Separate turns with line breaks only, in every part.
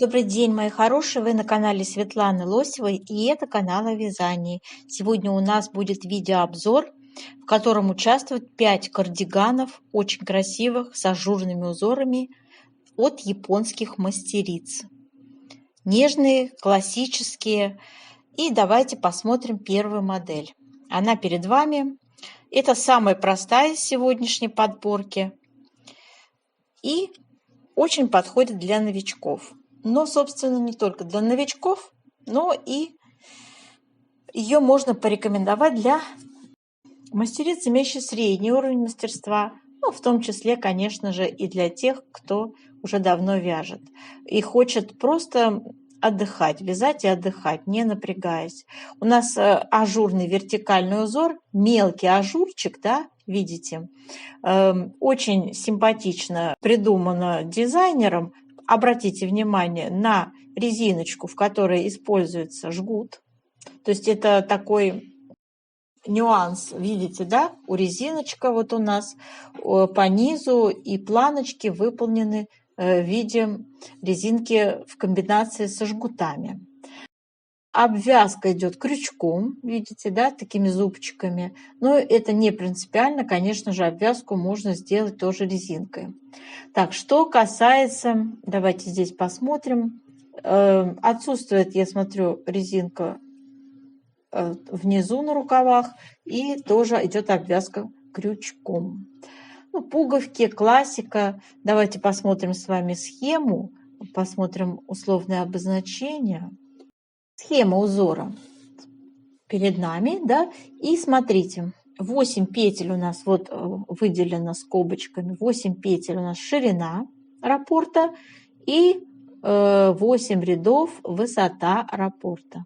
Добрый день, мои хорошие! Вы на канале Светланы Лосевой, и это канал о вязании. Сегодня у нас будет видеообзор, в котором участвуют 5 кардиганов, очень красивых, с ажурными узорами от японских мастериц. Нежные, классические. И давайте посмотрим первую модель. Она перед вами. Это самая простая из сегодняшней подборки. И очень подходит для новичков. Но, собственно, не только для новичков, но и ее можно порекомендовать для мастериц, имеющих средний уровень мастерства, ну, в том числе, конечно же, и для тех, кто уже давно вяжет и хочет просто отдыхать, вязать и отдыхать, не напрягаясь. У нас ажурный вертикальный узор, мелкий ажурчик, да, видите, очень симпатично придумано дизайнером. Обратите внимание на резиночку, в которой используется жгут. То есть это такой нюанс, видите, да? У резиночка вот у нас по низу и планочки выполнены в виде резинки в комбинации со жгутами. Обвязка идет крючком, видите, да, такими зубчиками. Но это не принципиально, конечно же, обвязку можно сделать тоже резинкой. Так, что касается, давайте здесь посмотрим. Отсутствует, я смотрю, резинка внизу на рукавах, и тоже идет обвязка крючком. Ну, пуговки, классика. Давайте посмотрим с вами схему, посмотрим условное обозначение. Схема узора перед нами, да, и смотрите, 8 петель у нас вот выделено скобочками, 8 петель у нас ширина раппорта и 8 рядов высота раппорта.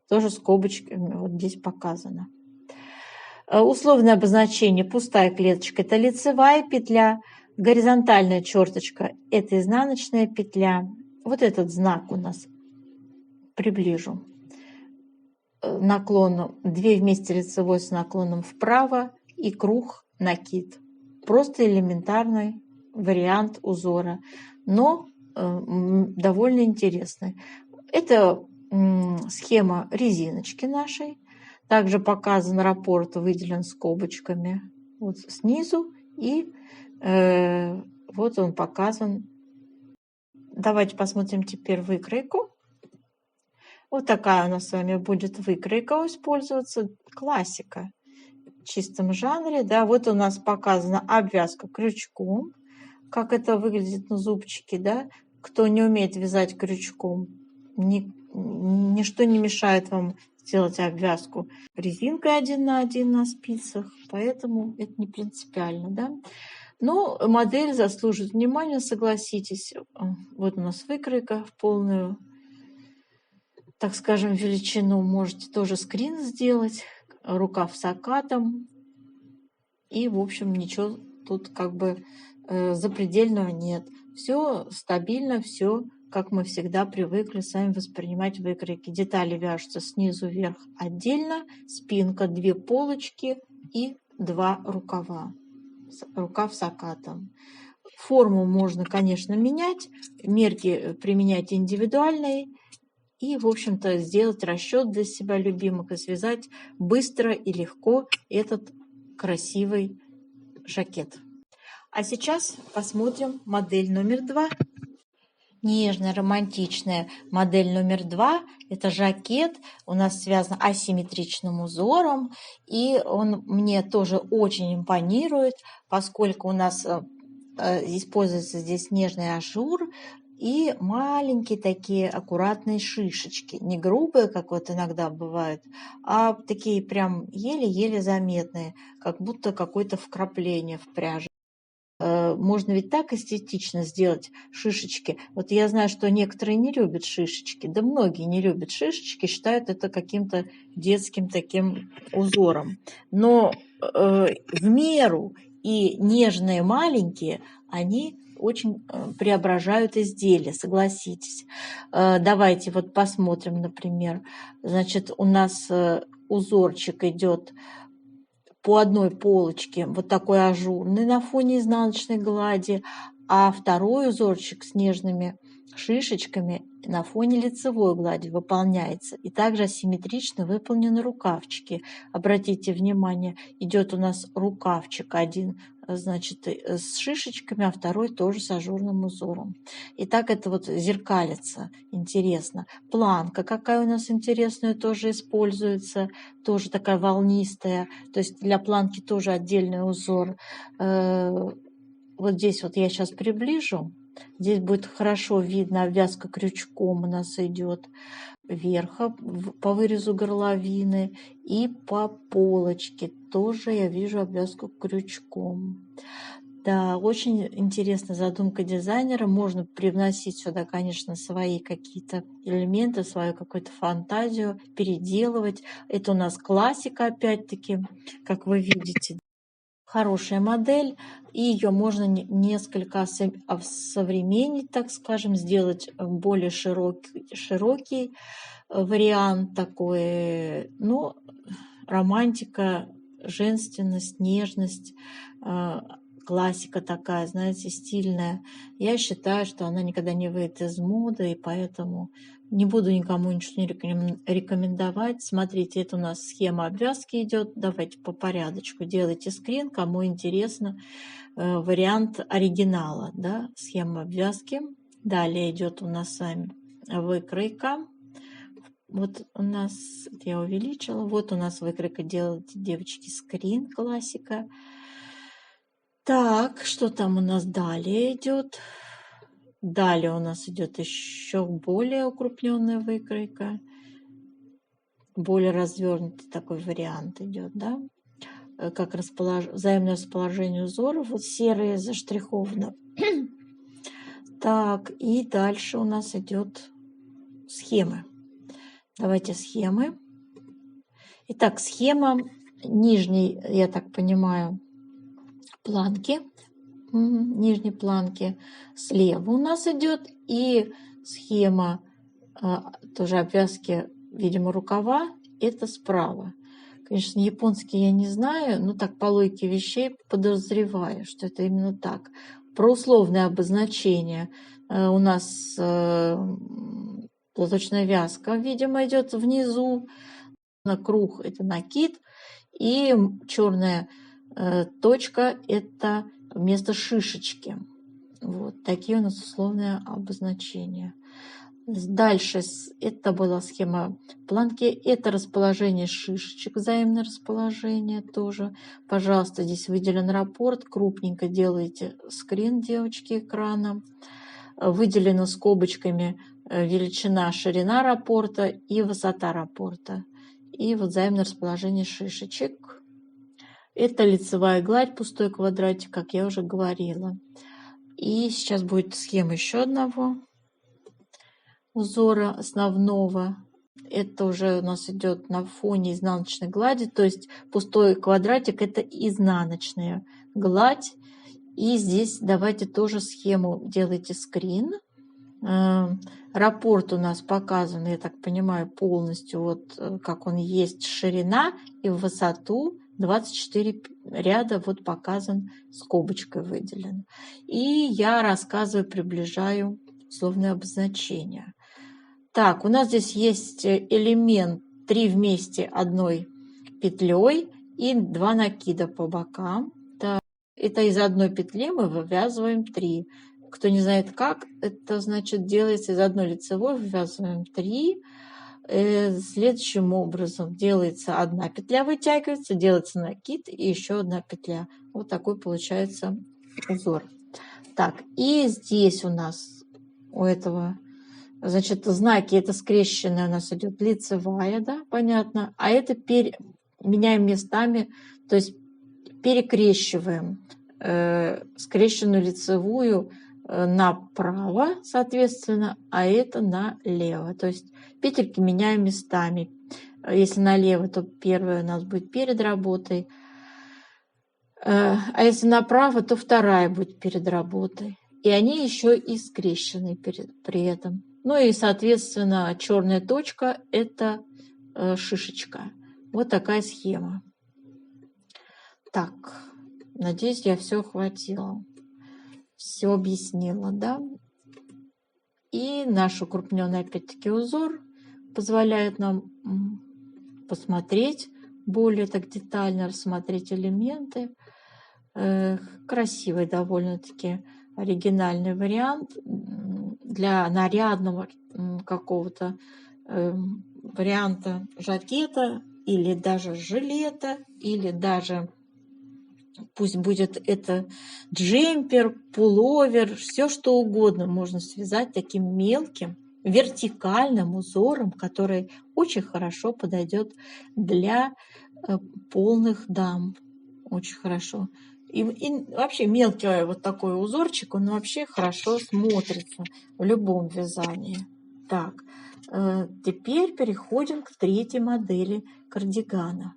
Тоже скобочками вот здесь показано. Условное обозначение: пустая клеточка – это лицевая петля, горизонтальная черточка – это изнаночная петля. Вот этот знак у нас, приближу, наклон 2 вместе лицевой с наклоном вправо и круг накид. Просто элементарный вариант узора, но довольно интересный. Это схема резиночки нашей. Также показан раппорт, выделен скобочками вот снизу, и вот он показан. Давайте посмотрим теперь выкройку. Вот такая у нас с вами будет выкройка использоваться. Классика в чистом жанре. Да, вот у нас показана обвязка крючком. Как это выглядит на зубчике, да. Кто не умеет вязать крючком, ничто не мешает вам сделать обвязку резинкой 1 на 1 на спицах. Поэтому это не принципиально, да. Но модель заслуживает внимания, согласитесь. Вот у нас выкройка в полную, так скажем, величину. Можете тоже скрин сделать. Рукав с окатом. И, в общем, ничего тут как бы запредельного нет. Все стабильно, все, как мы всегда привыкли с вами воспринимать выкройки. Детали вяжутся снизу вверх отдельно. Спинка, 2 полочки и 2 рукава. Рукав с окатом. Форму можно, конечно, менять. Мерки применять индивидуальные. И, в общем-то, сделать расчет для себя любимых и связать быстро и легко этот красивый жакет. А сейчас посмотрим модель номер 2. Нежная, романтичная модель номер 2. Это жакет. У нас связан асимметричным узором. И он мне тоже очень импонирует, поскольку у нас используется здесь нежный ажур и маленькие такие аккуратные шишечки. Не грубые, как вот иногда бывает, а такие прям еле-еле заметные, как будто какое-то вкрапление в пряже. Можно ведь так эстетично сделать шишечки. Вот я знаю, что некоторые не любят шишечки, да многие не любят шишечки, считают это каким-то детским таким узором. Но в меру и нежные маленькие, они очень преображают изделие, согласитесь. Давайте вот посмотрим, например. Значит, у нас узорчик идет по одной полочке, вот такой ажурный на фоне изнаночной глади, а второй узорчик с нежными шишечками на фоне лицевой глади выполняется. И также асимметрично выполнены рукавчики. Обратите внимание, идет у нас рукавчик один, значит, с шишечками, а второй тоже с ажурным узором. И так это вот зеркалится. Интересно. Планка какая у нас интересная тоже используется. Тоже такая волнистая. То есть для планки тоже отдельный узор. Вот здесь вот я сейчас приближу. Здесь будет хорошо видно, обвязка крючком у нас идет вверх по вырезу горловины, и по полочке тоже я вижу обвязку крючком. Да, очень интересная задумка дизайнера. Можно привносить сюда, конечно, свои какие-то элементы, свою какую-то фантазию, переделывать. Это у нас классика, опять-таки, как вы видите. Хорошая модель, и ее можно несколько осовременить, так скажем, сделать более широкий вариант такой, ну, романтика, женственность, нежность, классика такая, знаете, стильная. Я считаю, что она никогда не выйдет из моды, и поэтому не буду никому ничего не рекомендовать. Смотрите, это у нас схема обвязки идет. Давайте по порядочку. Делайте скрин, кому интересно вариант оригинала, да, схема обвязки. Далее идет у нас с вами выкройка. Вот у нас, я увеличила, вот у нас выкройка, делайте, девочки, скрин, классика. Так, что там у нас далее идет? Далее у нас идет еще более укрупненная выкройка, более развернутый такой вариант идет, да? Как взаимное расположение узоров, вот серые заштриховано. Так, и дальше у нас идет схемы. Давайте схемы. Итак, схема нижней, я так понимаю, планки, нижней планки слева у нас идет, и схема тоже обвязки, видимо, рукава, это справа. Конечно, японский я не знаю, но так по логике вещей подозреваю, что это именно так. Про условное обозначение у нас платочная вязка, видимо, идет внизу, на круг это накид, и черная точка это вместо шишечки. Вот такие у нас условные обозначения. Дальше это была схема планки, это расположение шишечек, взаимное расположение тоже. Пожалуйста, здесь выделен раппорт, крупненько делаете скрин, девочки, экрана. Выделена скобочками величина, ширина раппорта и высота раппорта. И вот взаимное расположение шишечек. Это лицевая гладь, пустой квадратик, как я уже говорила. И сейчас будет схема еще одного узора основного. Это уже у нас идет на фоне изнаночной глади, то есть пустой квадратик это изнаночная гладь. И здесь давайте тоже схему делайте скрин. Раппорт у нас показан, я так понимаю, полностью вот как он есть, ширина и в высоту 24 ряда вот показан, скобочкой выделен. И я рассказываю, приближаю условное обозначение. Так, у нас здесь есть элемент 3 вместе одной петлей и 2 накида по бокам. Так, это из одной петли мы вывязываем 3. Кто не знает как, это значит делается из одной лицевой, вывязываем 3. Следующим образом делается одна петля, вытягивается, делается накид и еще одна петля. Вот такой получается узор. Так, и здесь у нас у этого, значит, знаки, это скрещенная у нас идет лицевая, да, понятно, а это меняем местами, то есть перекрещиваем скрещенную лицевую направо, соответственно, а это налево. То есть петельки меняем местами. Если налево, то первая у нас будет перед работой, а если направо, то вторая будет перед работой. И они еще и скрещены при этом. Ну и, соответственно, черная точка – это шишечка. Вот такая схема. Так, надеюсь, я все охватила. Все объяснила, да? И наш укрупненный, опять-таки, узор позволяет нам посмотреть более так детально, рассмотреть элементы. Красивый довольно-таки оригинальный вариант для нарядного какого-то варианта жакета или даже жилета, или даже пусть будет это джемпер, пуловер, все что угодно можно связать таким мелким вертикальным узором, который очень хорошо подойдет для полных дам. Очень хорошо. И вообще мелкий вот такой узорчик, он вообще хорошо смотрится в любом вязании. Так, теперь переходим к третьей модели кардигана.